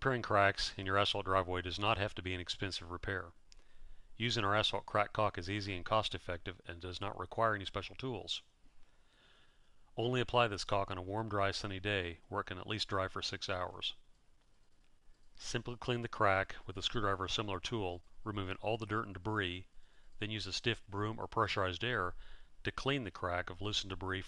Repairing cracks in your asphalt driveway does not have to be an expensive repair. Using our asphalt crack caulk is easy and cost effective and does not require any special tools. Only apply this caulk on a warm, dry, sunny day where it can at least dry for 6 hours. Simply clean the crack with a screwdriver or similar tool, removing all the dirt and debris, then use a stiff broom or pressurized air to clean the crack of loosened debris.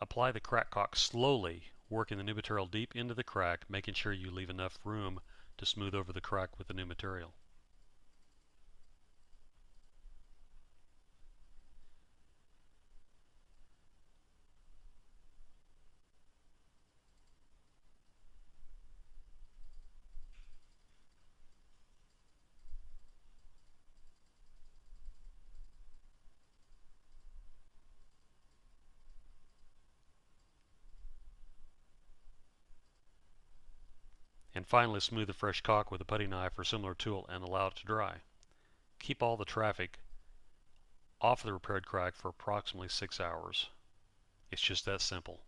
Apply the crack caulk slowly, working the new material deep into the crack, making sure you leave enough room to smooth over the crack with the new material. And finally, smooth the fresh caulk with a putty knife or similar tool and allow it to dry. Keep all the traffic off the repaired crack for approximately 6 hours. It's just that simple.